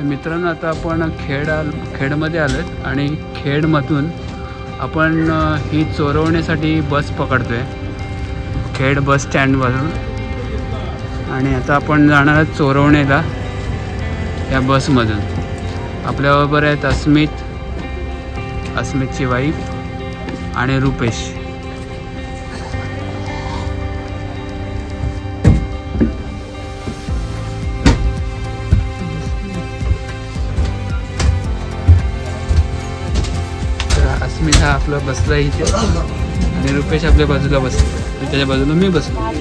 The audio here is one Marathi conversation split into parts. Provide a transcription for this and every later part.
मित्रांनो आता आपण खेडमध्ये आलोत आणि खेडमधून आपण ही चोरवण्यासाठी बस पकडतोय खेड बस स्टँडवरून आणि आता आपण जाणार आहोत चोरवण्याला या बसमधून। आपल्याबरोबर आहेत अस्मितची वाईफ आणि रुपेश। अस्मित हा आपला बसला इथे आणि रुपेश आपल्या बाजूला बसला, त्याच्या बाजूला मी बसलो।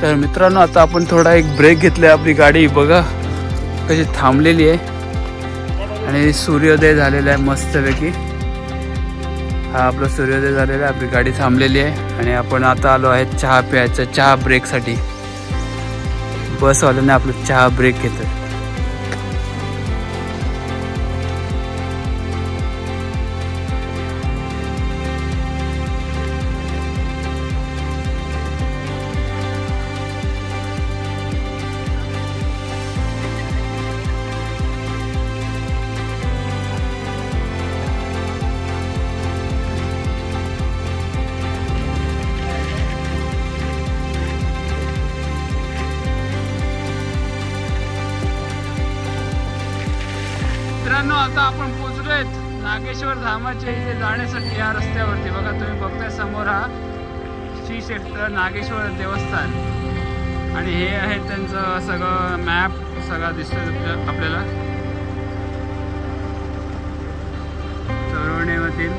तर मित्रांनो आता आपण थोडा एक ब्रेक घेतला। आपली गाडी बघा कशी थांबलेली आहे आणि सूर्योदय झालेला आहे मस्तपैकी। हा आपला सूर्योदय झालेला आहे, आपली गाडी थांबलेली आहे आणि आपण आता आलो आहे चहा प्यायचा, चहा ब्रेकसाठी। बसवाल्याने आपला चहा ब्रेक घेतला। मित्रांनो आता आपण पोहोचलोय नागेश्वर धामाच्या इथे जाण्यासाठी। या रस्त्यावरती बघा तुम्ही बघताय समोर हा श्री क्षेत्र नागेश्वर देवस्थान आणि हे आहे त्यांचं सगळं मॅप सगळा दिसतोय आपल्याला चोरवण्यामधील।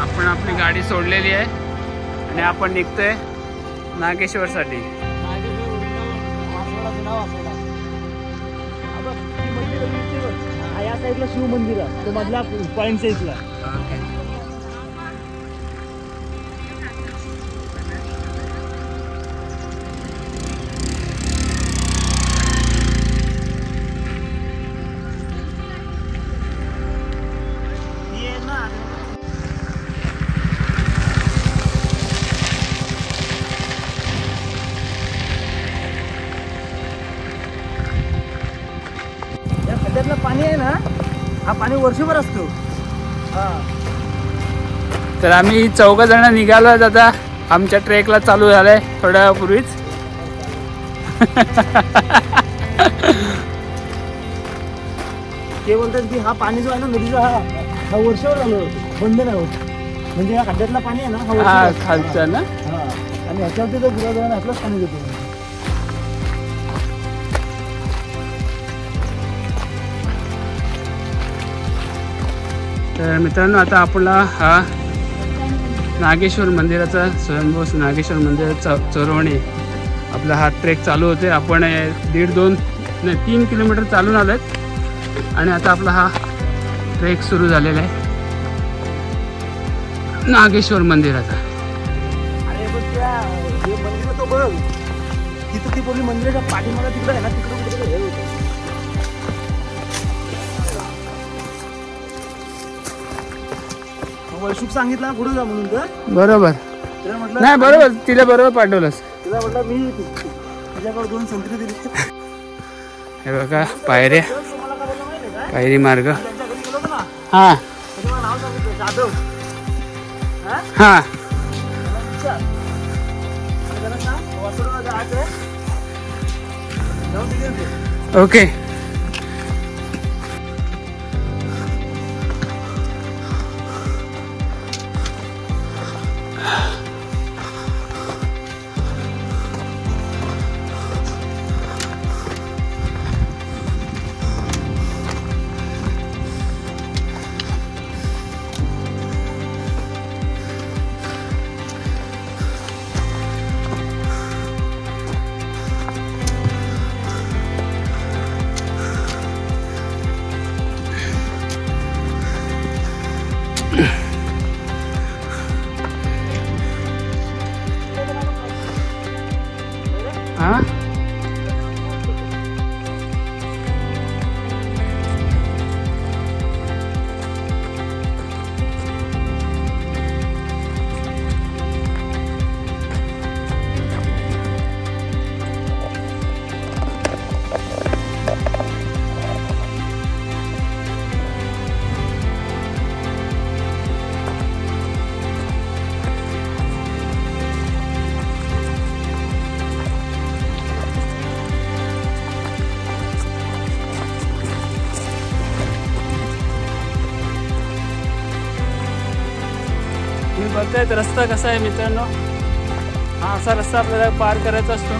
आपण आपली गाडी सोडलेली आहे आणि आपण निघतोय नागेश्वरसाठी। या साईडला शिव मंदिर आहे, तो मधला पॉइंट साईडला। खड्ड्यातलं पाणी आहे ना, हा पाणी वर्षभर असतो। तर आम्ही 4 जण निघालो आता, आमच्या ट्रेकला चालू झालाय थोड्या वेळापूर्वीच। ते बोलतात की हा पाणी जो आहे ना नदीचा हा वर्षभर चालू होतो, बंद नाही होत। म्हणजे या खड्ड्यातलं पाणी आहे ना हा खालचा ना, आणि ह्याच्यावरती तो गुराजवळ आपलंच पाणी देतो। तर मित्रांनो आता आपला हा नागेश्वर मंदिराचा स्वयंभू नागेश्वर मंदिराचा चोरवणे आपला हा ट्रेक चालू होते। आपण 3 किलोमीटर चालून आलोत आणि आता आपला हा ट्रेक सुरू झालेला आहे नागेश्वर मंदिराचा। आणि बघ त्या हे मंदिर तो बघ तिथं ती बोलली मंदिराच्या पाठीमागा तिकडे आहे ना, तिकडे कुठे हे होतं. वैशुक सांगितलं पुढे जा म्हणून तर बरोबर तिला म्हटलं नाही, बरोबर तिला बरोबर पाठवलंस. तिला म्हटलं मी तुझ्याकडे 2 संत्री दिली. हे बघा पायऱ्या, तुम्हाला काय बोललं माहिती आहे का? पायरी मार्ग. त्यांच्या घरी गेलो होतो ना, हा त्याचं नाव सांगितलं जाधव. हा हा त्याला विचार आणि त्याला सांग वासुदेवाला जायचं आहे. जाऊन तिथे येतो. ओके. हा तुम्ही बघतायत रस्ता कसा आहे मित्रांनो. हा असा रस्ता आपल्याला पार करायचा असतो.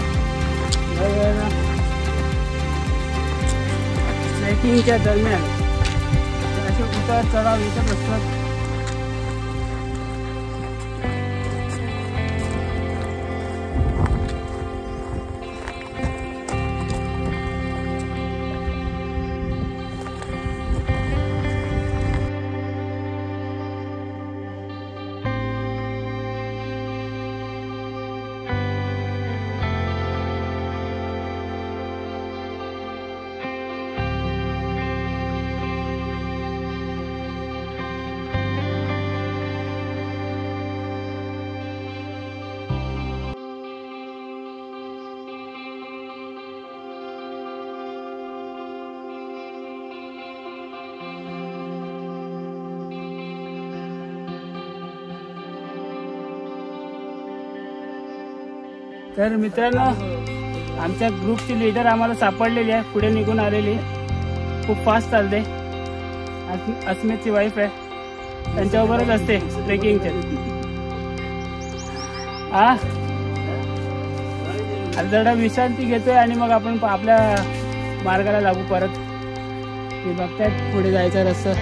ट्रेकिंगच्या दरम्यान असे उतार चढाव येतच असतात. तर मित्रांनो आमच्या ग्रुपची लीडर आम्हाला सापडलेली आहे, पुढे निघून आलेली. खूप फास्ट चालते. अस्मितची वाईफ आहे, त्यांच्याबरोबरच असते ट्रेकिंगच्या. जरा विश्रांती घेतोय आणि मग आपण आपल्या मार्गाला लागू परत. ते बघतायत पुढे जायचा रस्ता.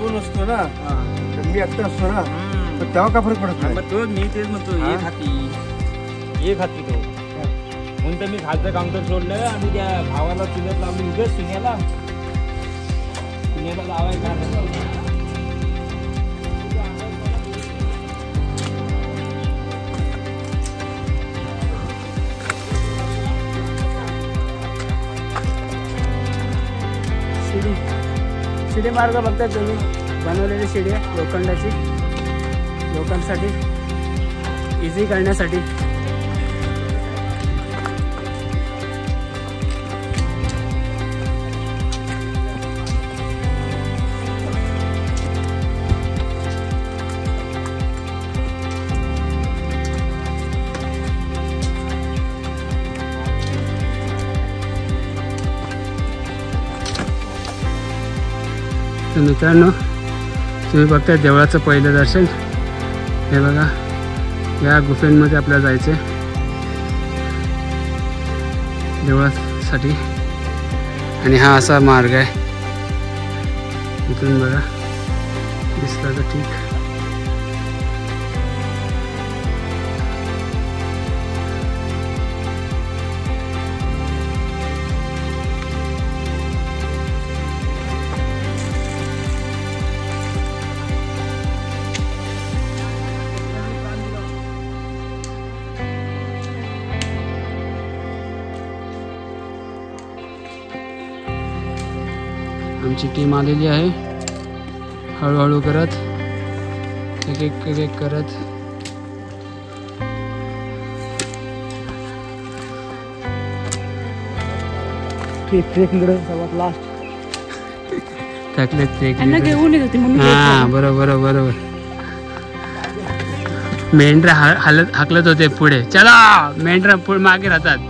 जगून असतो ना, मी एकटा असतो ना, तर तेव्हा का फरक पडत नाही. तो मी तेच म्हणतो, एक हाती तो म्हणून तर मी खालचं काउंटर सोडलं आणि त्या भावाला चुन्यात लावली. उगाच सुन्याला लावायचा. शिडी मार्ग बघताय तुम्ही, बनवलेली शिडी आहे लोखंडाची, लोकांसाठी इझी करण्यासाठी. तर मित्रांनो, तुम्ही बघताय देवळाचं पहिलं दर्शन. हे बघा, या गुफेमध्ये आपल्याला जायचं आहे देवळासाठी. आणि हा असा मार्ग आहे. इथून बघा, दिसला तर ठीक. आमची टीम आलेली आहे. हळूहळू करत एक एक करत ट्रेककडे सर्वात लास्ट थकले ट्रेक. घेऊन येत होती मम्मी. हा बरोबर बरोबर. मेंढरा हाकलत होते पुढे. चला, मेंढरा पुढे मागे राहतात.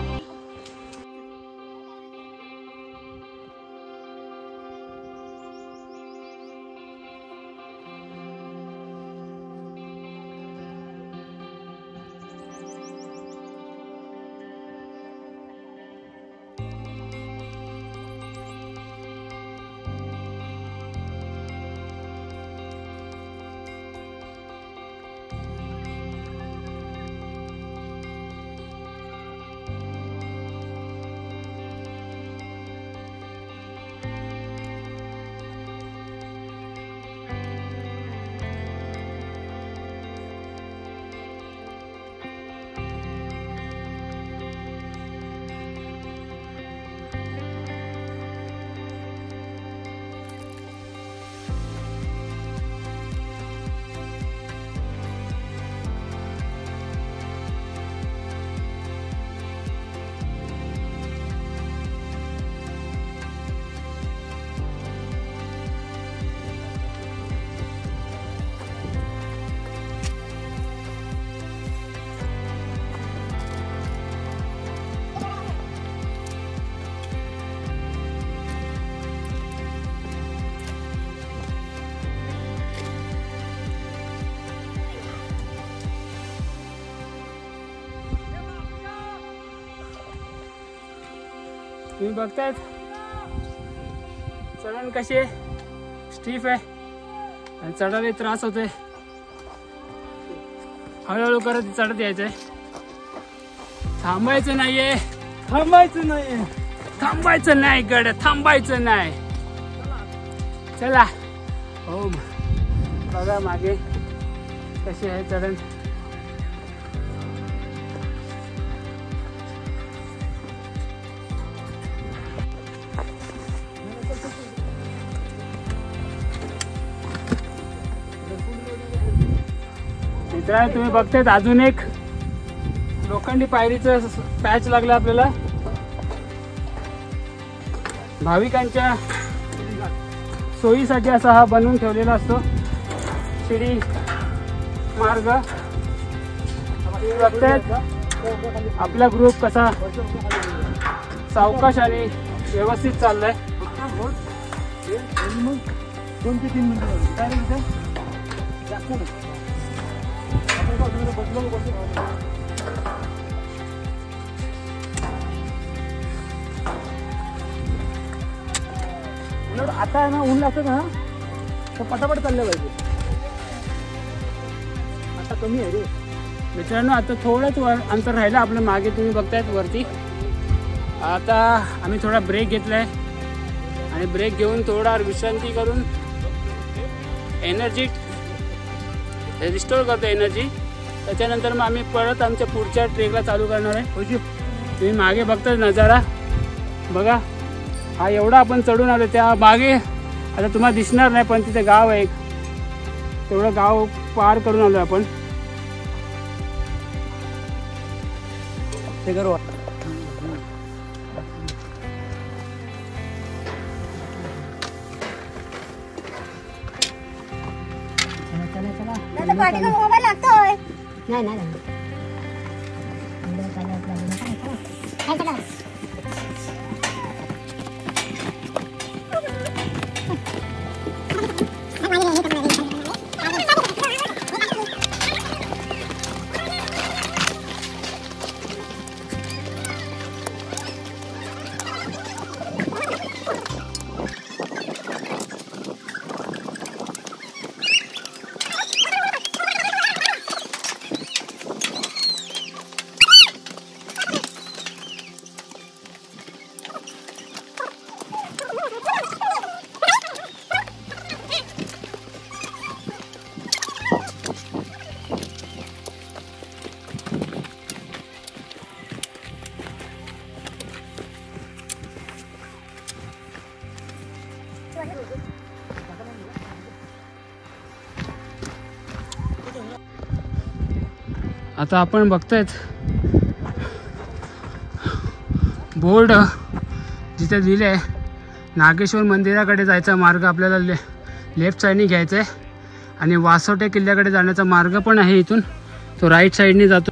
तुम्ही बघतायत चढण कशी आहे, स्टीफ आहे आणि चढायला त्रास होतोय. हळूहळू करत चढत यायचंय. थांबायचं नाहीये, थांबायचं नाही, थांबायचं नाही गड, थांबायचं नाही. चला. हो बघा मागे कशी आहे चढण. मित्रांनो, तुम्ही बघतायत अजून एक लोखंडी पायरीचं पॅच लागलं आपल्याला. भाविकांच्या सोयीसाठी असा हा बनवून ठेवलेला असतो शिडी मार्ग. तुम्ही बघतायत आपला ग्रुप कसा सावकाश आणि व्यवस्थित चाललाय. 2 ते 3 मिनिटं जास्त आता आहे ना, ऊन लागतं ना तर पटापट चाललं पाहिजे. आता कमी आहे रे मित्रांनो. आता थोडंच अंतर राहिलं आपलं मागे, तुम्ही बघतायत वरती. आता आम्ही थोडा ब्रेक घेतलाय आणि ब्रेक घेऊन थोडा विश्रांती करून एनर्जी रिस्टोर करतो एनर्जी. त्याच्यानंतर मग आम्ही परत आमच्या पुढच्या ट्रेकला चालू करणार आहे. तुम्ही मागे बघताय नजारा बघा, हा एवढा आपण चढून आलो. त्या मागे आता तुम्हाला दिसणार नाही पण तिथे गाव आहे एक, तेवढं गाव पार करून आलो आपण. ते करू मोबाईल लागतोय. नाही नाही आता आपण बघतायत बोर्ड जिथे लिहिले आहे नागेश्वर मंदिराकडे जायचा मार्ग आपल्याला लेफ्ट साईडने घ्यायचा आहे आणि वासोटे किल्ल्याकडे जाण्याचा मार्ग पण आहे इथून, तो राईट साईडने जातो.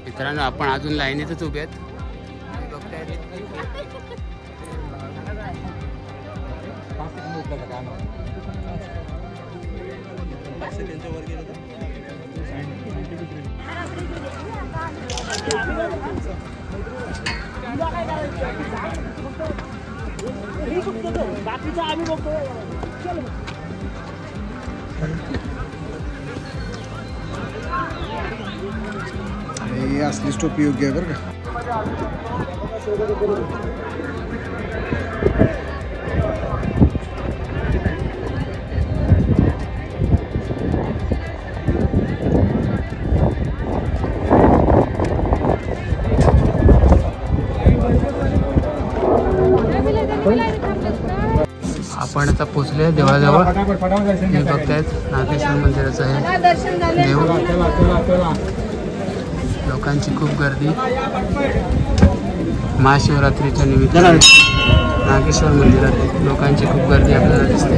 मित्रांनो आपण अजून लाईनीतच उभे आहेत. बाकीचा आम्ही बघतो. हे असली टोपी योग्य आहे बरं का. आपण आता पोचले देवळाजवळ. हे बघतायत नागेश्वर मंदिराचं आहे देव. लोकांची खूप गर्दी महाशिवरात्रीच्या निमित्ताने नागेश्वर मंदिरात लोकांची खूप गर्दी आपल्याला दिसते.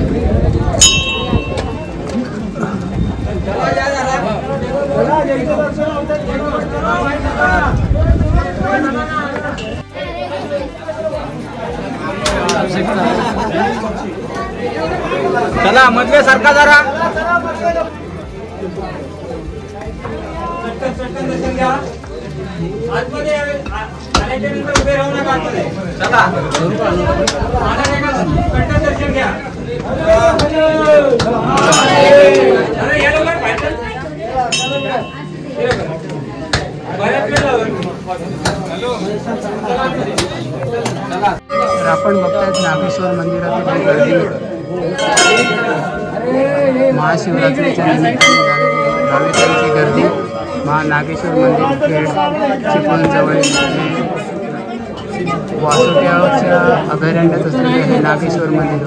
चला मधले सरका जरा. उभे राहू नका. चला दर्शन घ्या. तर आपण बघतायत नागेश्वर मंदिरातील गर्दी महाशिवरात्रीच्या निमित्ताने झालेली भाविकांची गर्दी. नागेश्वर मंदिर खेड चिपळूण जवळ वासोट्याच्या अभयारण्यात असलेले हे नागेश्वर मंदिर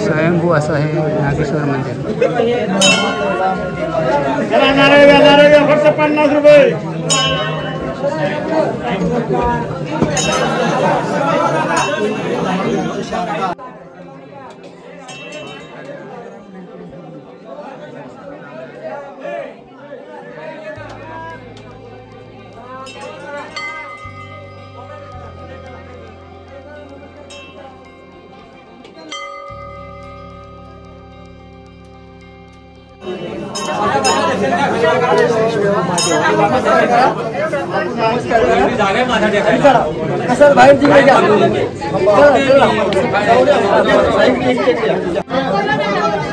स्वयंभू असं हे नागेश्वर मंदिर. फक्त 50 रुपये. कसं बाहेर तिकडे घ्या.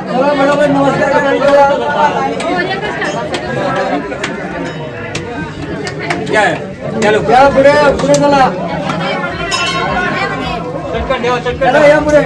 चला मॅडम नमस्कार या पुढे पुढे चला चला या पुढे